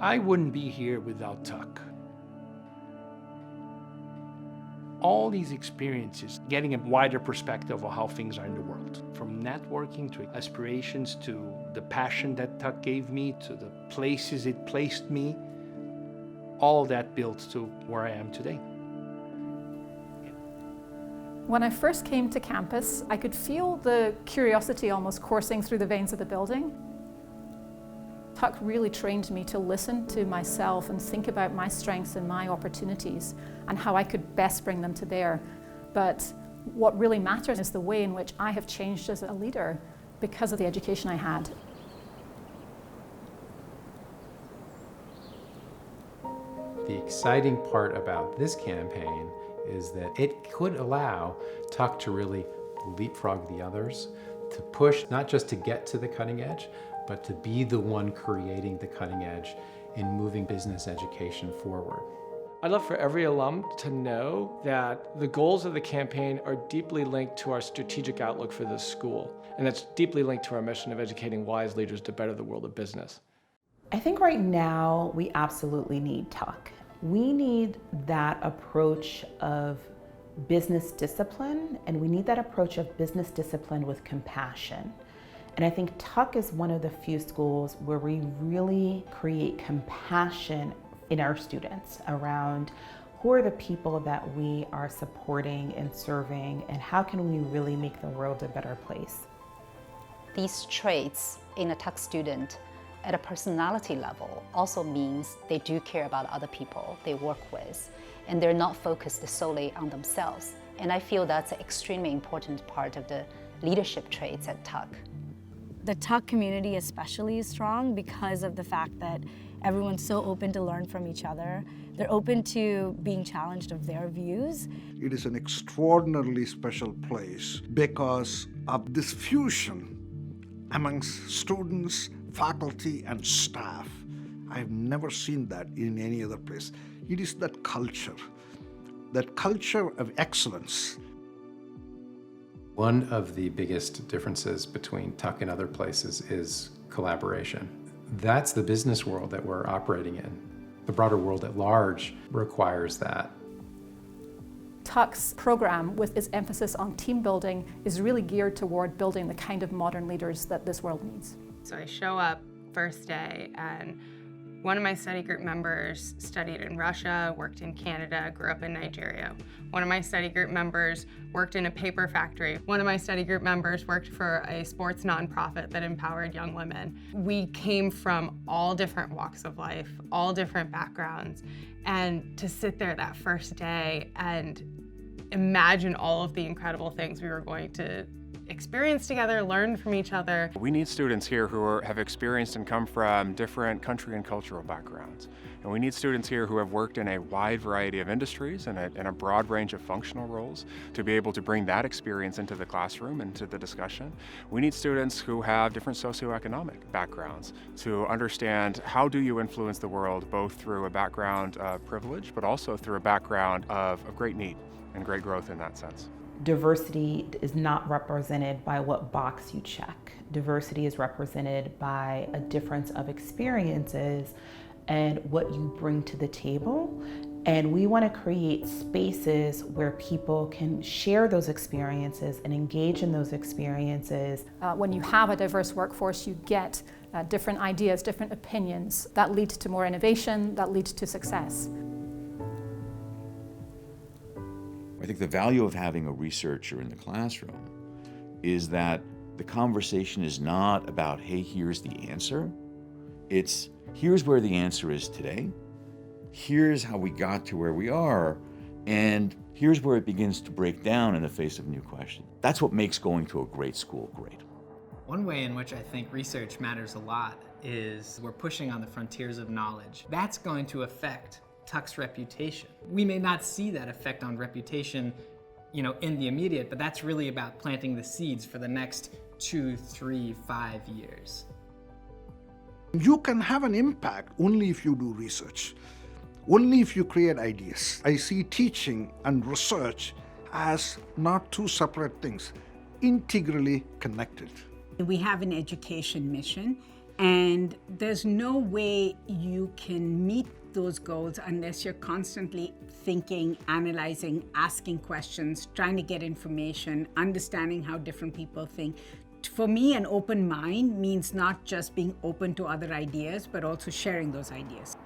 I wouldn't be here without Tuck. All these experiences, getting a wider perspective of how things are in the world, from networking to aspirations to the passion that Tuck gave me, to the places it placed me, all that built to where I am today. When I first came to campus, I could feel the curiosity almost coursing through the veins of the building. Tuck really trained me to listen to myself and think about my strengths and my opportunities and how I could best bring them to bear. But what really matters is the way in which I have changed as a leader because of the education I had. The exciting part about this campaign is that it could allow Tuck to really leapfrog the others, to push not just to get to the cutting edge, but to be the one creating the cutting edge in moving business education forward. I'd love for every alum to know that the goals of the campaign are deeply linked to our strategic outlook for this school, and that's deeply linked to our mission of educating wise leaders to better the world of business. I think right now we absolutely need Tuck. We need that approach of business discipline, and we need that approach of business discipline with compassion. And I think Tuck is one of the few schools where we really create compassion in our students around who are the people that we are supporting and serving, and how can we really make the world a better place. These traits in a Tuck student at a personality level also means they do care about other people they work with, and they're not focused solely on themselves. And I feel that's an extremely important part of the leadership traits at Tuck. The Tuck community especially is strong because of the fact that everyone's so open to learn from each other. They're open to being challenged of their views. It is an extraordinarily special place because of this fusion amongst students, faculty, and staff. I've never seen that in any other place. It is that culture of excellence. One of the biggest differences between Tuck and other places is collaboration. That's the business world that we're operating in. The broader world at large requires that. Tuck's program, with its emphasis on team building, is really geared toward building the kind of modern leaders that this world needs. So I show up first day, and one of my study group members studied in Russia, worked in Canada, grew up in Nigeria. One of my study group members worked in a paper factory. One of my study group members worked for a sports nonprofit that empowered young women. We came from all different walks of life, all different backgrounds, and to sit there that first day and imagine all of the incredible things we were going to experience together, learn from each other. We need students here who have experienced and come from different country and cultural backgrounds. And we need students here who have worked in a wide variety of industries and a broad range of functional roles to be able to bring that experience into the classroom and to the discussion. We need students who have different socioeconomic backgrounds to understand how do you influence the world both through a background of privilege, but also through a background of great need and great growth in that sense. Diversity is not represented by what box you check. Diversity is represented by a difference of experiences and what you bring to the table. And we want to create spaces where people can share those experiences and engage in those experiences. When you have a diverse workforce, you get different ideas, different opinions that lead to more innovation, that lead to success. I think the value of having a researcher in the classroom is that the conversation is not about, hey, here's the answer. It's, here's where the answer is today. Here's how we got to where we are. And here's where it begins to break down in the face of new questions. That's what makes going to a great school great. One way in which I think research matters a lot is we're pushing on the frontiers of knowledge. That's going to affect Tuck's reputation. We may not see that effect on reputation, in the immediate, but that's really about planting the seeds for the next 2, 3, 5 years. You can have an impact only if you do research, only if you create ideas. I see teaching and research as not two separate things, integrally connected. We have an education mission, And there's no way you can meet those goals unless you're constantly thinking, analyzing, asking questions, trying to get information, understanding how different people think. For me, an open mind means not just being open to other ideas, but also sharing those ideas.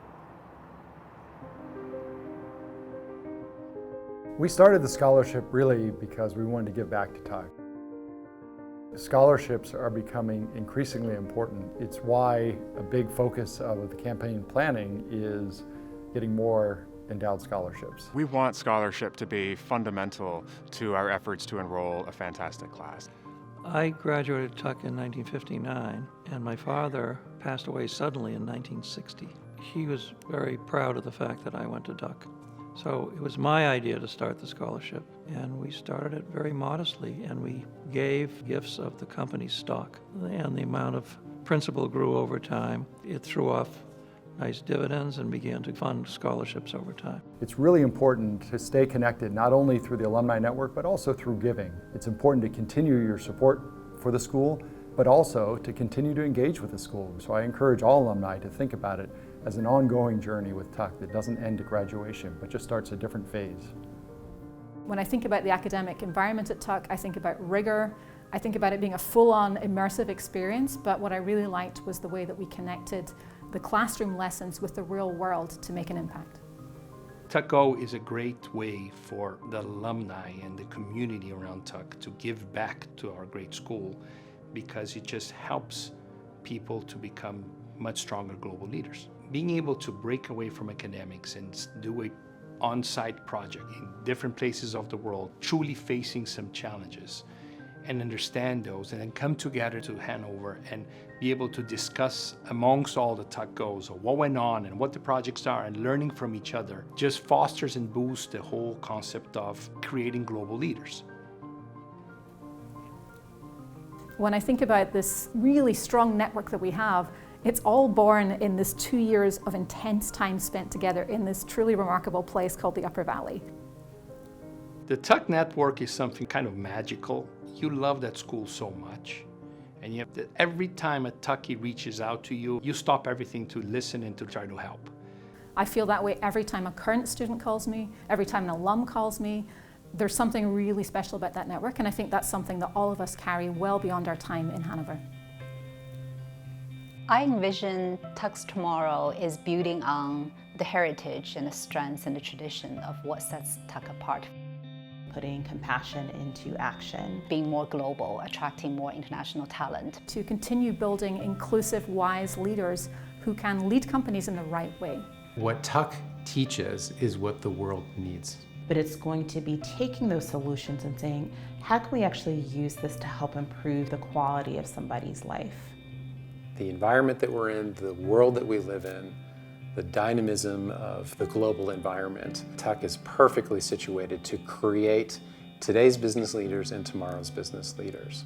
We started the scholarship really because we wanted to give back to Tuck. Scholarships are becoming increasingly important. It's why a big focus of the campaign planning is getting more endowed scholarships. We want scholarship to be fundamental to our efforts to enroll a fantastic class. I graduated Tuck in 1959, and my father passed away suddenly in 1960. He was very proud of the fact that I went to Tuck. So it was my idea to start the scholarship, and we started it very modestly, and we gave gifts of the company's stock, and the amount of principal grew over time. It threw off nice dividends and began to fund scholarships over time. It's really important to stay connected not only through the alumni network but also through giving. It's important to continue your support for the school, but also to continue to engage with the school. So I encourage all alumni to think about it as an ongoing journey with Tuck that doesn't end at graduation, but just starts a different phase. When I think about the academic environment at Tuck, I think about rigor. I think about it being a full-on immersive experience, but what I really liked was the way that we connected the classroom lessons with the real world to make an impact. Tuck Go is a great way for the alumni and the community around Tuck to give back to our great school, because it just helps people to become much stronger global leaders. Being able to break away from academics and do an on-site project in different places of the world, truly facing some challenges, and understand those, and then come together to Hanover and be able to discuss amongst all the Tuck Goes or what went on and what the projects are, and learning from each other just fosters and boosts the whole concept of creating global leaders. When I think about this really strong network that we have, it's all born in this 2 years of intense time spent together in this truly remarkable place called the Upper Valley. The Tuck network is something kind of magical. You love that school so much, and you have to, every time a Tucky reaches out to you, you stop everything to listen and to try to help. I feel that way every time a current student calls me, every time an alum calls me. There's something really special about that network, and I think that's something that all of us carry well beyond our time in Hanover. I envision Tuck's tomorrow is building on the heritage and the strengths and the tradition of what sets Tuck apart. Putting compassion into action. Being more global, attracting more international talent. To continue building inclusive, wise leaders who can lead companies in the right way. What Tuck teaches is what the world needs. But it's going to be taking those solutions and saying, how can we actually use this to help improve the quality of somebody's life? The environment that we're in, the world that we live in, the dynamism of the global environment, Tuck is perfectly situated to create today's business leaders and tomorrow's business leaders.